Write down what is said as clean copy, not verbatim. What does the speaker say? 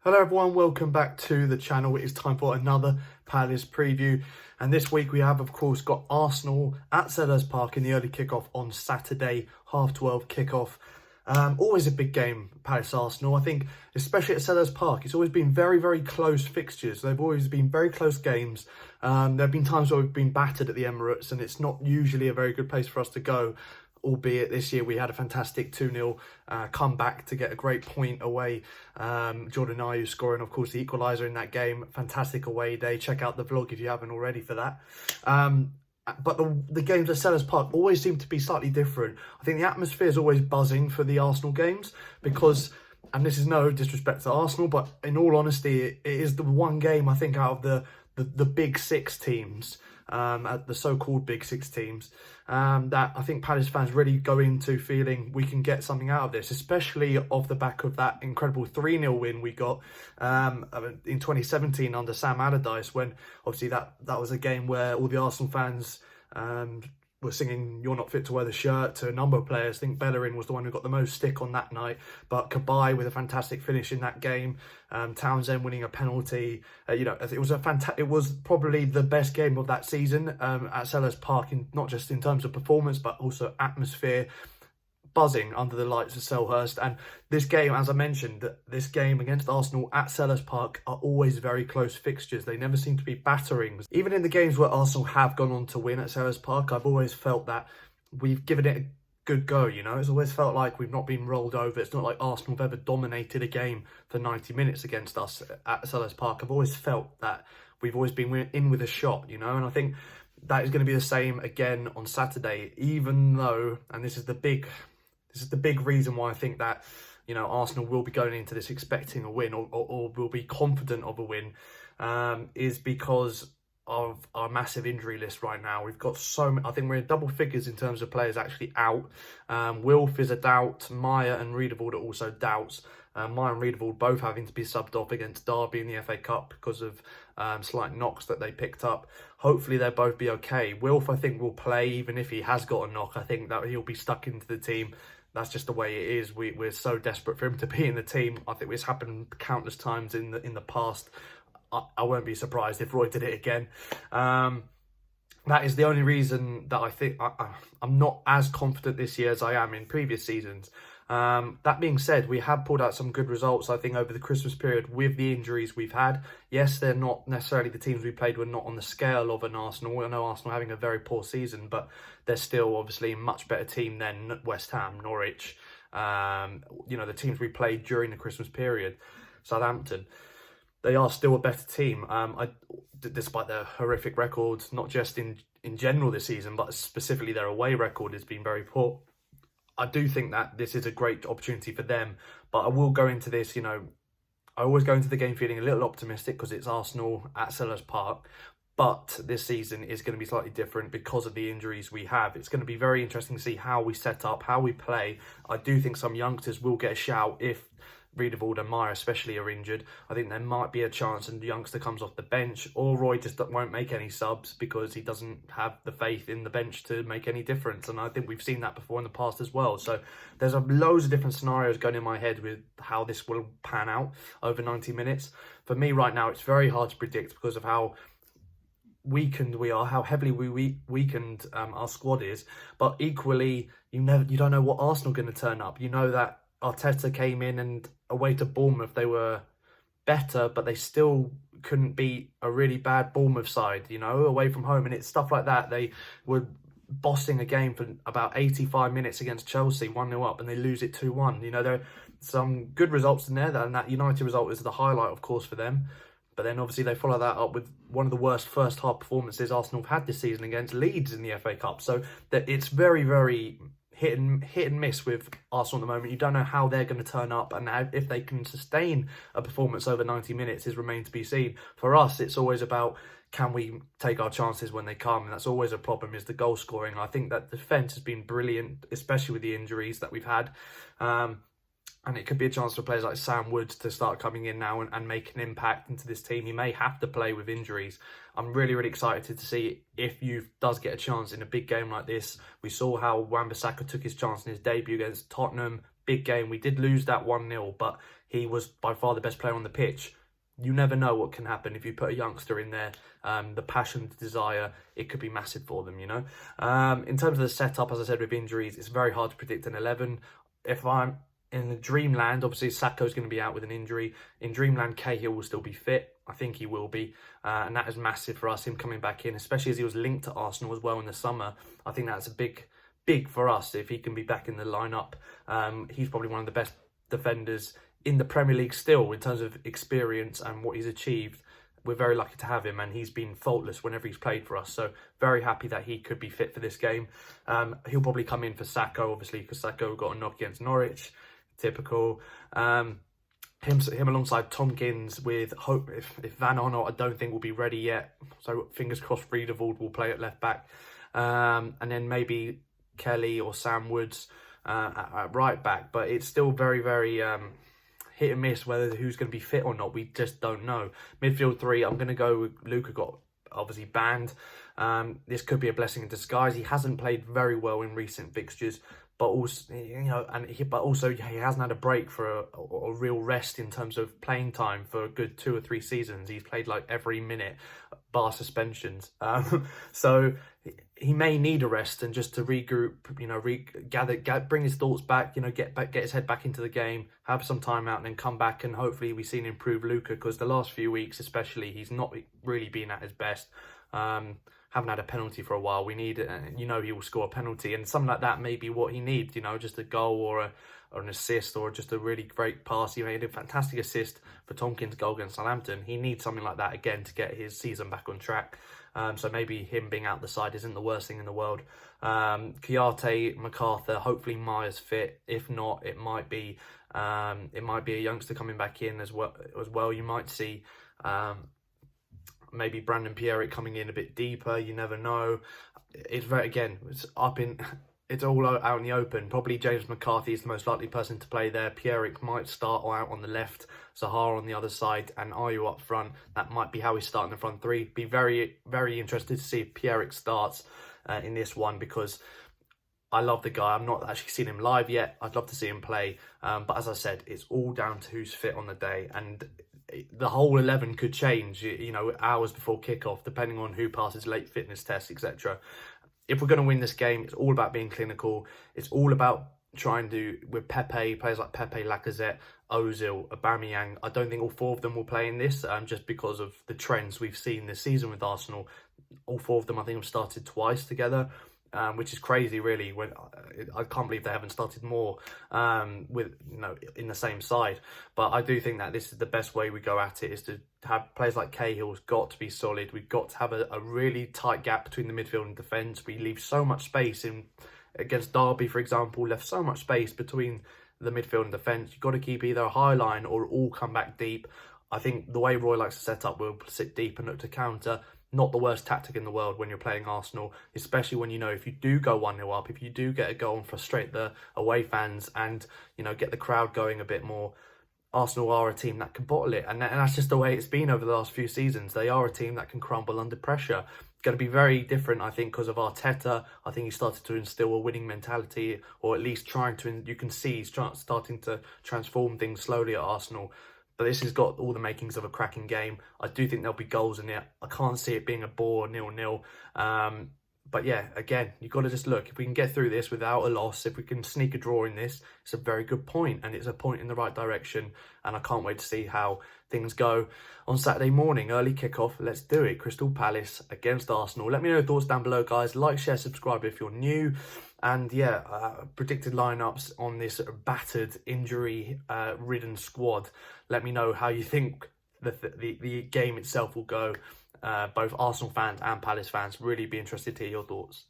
Hello everyone, welcome back to the channel. It is time for another Palace preview, and this week we have of course got Arsenal at Selhurst Park in the early kickoff on Saturday, 12:30 kickoff. Always a big game, Palace Arsenal. I think especially at Selhurst Park, it's always been very close fixtures. They've always been very close games. There have been times where we've been battered at the Emirates, and it's not usually a very good place for us to go. Albeit this year we had a fantastic 2-0 comeback to get a great point away. Jordan Ayew scoring, of course, the equaliser in that game. Fantastic away day. Check out the vlog if you haven't already for that. But the games at Selhurst Park always seem to be slightly different. I think the atmosphere is always buzzing for the Arsenal games because, and this is no disrespect to Arsenal, but in all honesty, it is the one game I think out of the big six teams, the so-called big six teams, that I think Palace fans really go into feeling we can get something out of this, especially off the back of that incredible 3-0 win we got in 2017 under Sam Allardyce, when obviously that was a game where all the Arsenal fans were singing "You're not fit to wear the shirt" to a number of players. I think Bellerin was the one who got the most stick on that night, but Kabay with a fantastic finish in that game, Townsend winning a penalty. It was probably the best game of that season at Selhurst Park, not just in terms of performance but also atmosphere. Buzzing under the lights of Selhurst. And this game, as I mentioned, this game against Arsenal at Selhurst Park are always very close fixtures. They never seem to be batterings. Even in the games where Arsenal have gone on to win at Selhurst Park, I've always felt that we've given it a good go, you know. It's always felt like we've not been rolled over. It's not like Arsenal have ever dominated a game for 90 minutes against us at Selhurst Park. I've always felt that we've always been in with a shot, you know, and I think that is going to be the same again on Saturday, even though, and this is the big reason why I think that, you know, Arsenal will be going into this expecting a win, or will be confident of a win, is because of our massive injury list right now. We've got I think we're in double figures in terms of players actually out. Wilf is a doubt. Maya and Riedewald are also doubts. Maya and Riedewald both having to be subbed off against Derby in the FA Cup because of slight knocks that they picked up. Hopefully they'll both be okay. Wilf, I think, will play even if he has got a knock. I think that he'll be stuck into the team. That's just the way it is. We're so desperate for him to be in the team. I think it's happened countless times in the past. I won't be surprised if Roy did it again. That is the only reason that I think I'm not as confident this year as I am in previous seasons. That being said, we have pulled out some good results, I think, over the Christmas period with the injuries we've had. Yes, they're not necessarily, the teams we played were not on the scale of an Arsenal. I know Arsenal having a very poor season, but they're still obviously a much better team than West Ham, Norwich, the teams we played during the Christmas period, Southampton. They are still a better team, despite their horrific records, not just in general this season, but specifically their away record has been very poor. I do think that this is a great opportunity for them, but I will go into this, I always go into the game feeling a little optimistic because it's Arsenal at Selhurst Park, but this season is going to be slightly different because of the injuries we have. It's going to be very interesting to see how we set up, how we play. I do think some youngsters will get a shout if Riedewald and Meyer especially are injured. I think there might be a chance and the youngster comes off the bench, or Roy just won't make any subs because he doesn't have the faith in the bench to make any difference. And I think we've seen that before in the past as well. So there's loads of different scenarios going in my head with how this will pan out over 90 minutes. For me right now, it's very hard to predict because of how weakened we are, how heavily we weakened our squad is. But equally, you don't know what Arsenal are going to turn up. You know that Arteta came in and away to Bournemouth, they were better, but they still couldn't beat a really bad Bournemouth side, away from home. And it's stuff like that. They were bossing a game for about 85 minutes against Chelsea, 1-0 up, and they lose it 2-1. There are some good results in there, and that United result is the highlight, of course, for them. But then obviously they follow that up with one of the worst first half performances Arsenal have had this season against Leeds in the FA Cup. So that it's very hit and miss with Arsenal at the moment. You don't know how they're going to turn up, and if they can sustain a performance over 90 minutes is remain to be seen. For us, it's always about, can we take our chances when they come? And that's always a problem, is the goal scoring. I think that defence has been brilliant, especially with the injuries that we've had. And it could be a chance for players like Sam Woods to start coming in now and make an impact into this team. He may have to play with injuries. I'm really excited to see if you does get a chance in a big game like this. We saw how Wan-Bissaka took his chance in his debut against Tottenham, big game. We did lose that 1-0, but he was by far the best player on the pitch. You never know what can happen if you put a youngster in there. The passion, the desire, it could be massive for them, you know. In terms of the setup, as I said, with injuries, it's very hard to predict an 11. If I'm in the dreamland, obviously Sakho's going to be out with an injury. In dreamland, Cahill will still be fit. I think he will be. And that is massive for us, him coming back in, especially as he was linked to Arsenal as well in the summer. I think that's a big for us if he can be back in the lineup. He's probably one of the best defenders in the Premier League still in terms of experience and what he's achieved. We're very lucky to have him, and he's been faultless whenever he's played for us. So very happy that he could be fit for this game. He'll probably come in for Sakho, obviously, because Sakho got a knock against Norwich. Typical. Him alongside Tompkins with hope. If Van Arnold, I don't think will be ready yet. So fingers crossed Friedewald will play at left back. And then maybe Kelly or Sam Woods at right back. But it's still very, very hit and miss whether who's going to be fit or not. We just don't know. Midfield 3, I'm going to go with Luka, got obviously banned. This could be a blessing in disguise. He hasn't played very well in recent fixtures, but also, you know, but also he hasn't had a break for a real rest in terms of playing time for a good 2 or 3 seasons. He's played like every minute, bar suspensions. So he may need a rest and just to regroup, you know, bring his thoughts back, you know, get his head back into the game, have some time out, and then come back, and hopefully we see an improved Luka, because the last few weeks especially he's not really been at his best. Haven't had a penalty for a while. We need, you know, he will score a penalty, and something like that may be what he needs, you know, just a goal or an assist, or just a really great pass. He made a fantastic assist for Tompkins' goal against Southampton. He needs something like that again to get his season back on track. So maybe him being out the side isn't the worst thing in the world. Kouyaté, MacArthur, hopefully Myers fit. If not, it might be a youngster coming back in as well. You might see maybe Brandon Pierrick coming in a bit deeper. You never know. It's all out in the open. Probably James McCarthy is the most likely person to play there. Pierrick might start out on the left, Zaha on the other side, and Ayew up front. That might be how we start in the front 3. Be very, very interested to see if Pierrick starts in this one, because I love the guy. I'm not actually seen him live yet. I'd love to see him play. But as I said, it's all down to who's fit on the day. And the whole 11 could change, you know, hours before kickoff, depending on who passes late fitness tests, etc. If we're going to win this game, it's all about being clinical. It's all about trying to, with Pepe, players like Pepe, Lacazette, Ozil, Aubameyang. I don't think all 4 of them will play in this, just because of the trends we've seen this season with Arsenal. All 4 of them, I think, have started twice together. Which is crazy, really. When I can't believe they haven't started more with, you know, in the same side. But I do think that this is the best way we go at it, is to have players like Cahill's got to be solid. We've got to have a really tight gap between the midfield and defence. We leave so much space in against Derby, for example. Left so much space between the midfield and defence. You've got to keep either a high line or all come back deep. I think the way Roy likes to set up, we'll sit deep and look to counter. Not the worst tactic in the world when you're playing Arsenal, especially when, you know, if you do go 1-0 up, if you do get a goal and frustrate the away fans and, you know, get the crowd going a bit more. Arsenal are a team that can bottle it, and that's just the way it's been over the last few seasons. They are a team that can crumble under pressure. It's going to be very different, I think, because of Arteta. I think he started to instill a winning mentality, or at least trying to, you can see he's starting to transform things slowly at Arsenal. But this has got all the makings of a cracking game. I do think there'll be goals in it. I can't see it being a bore 0-0. But yeah, again, you've got to just look. If we can get through this without a loss, if we can sneak a draw in this, it's a very good point. And it's a point in the right direction. And I can't wait to see how things go on Saturday morning. Early kickoff. Let's do it. Crystal Palace against Arsenal. Let me know your thoughts down below, guys. Like, share, subscribe if you're new. And yeah, predicted lineups on this battered, injury-ridden squad. Let me know how you think the game itself will go. Both Arsenal fans and Palace fans, really be interested to hear your thoughts.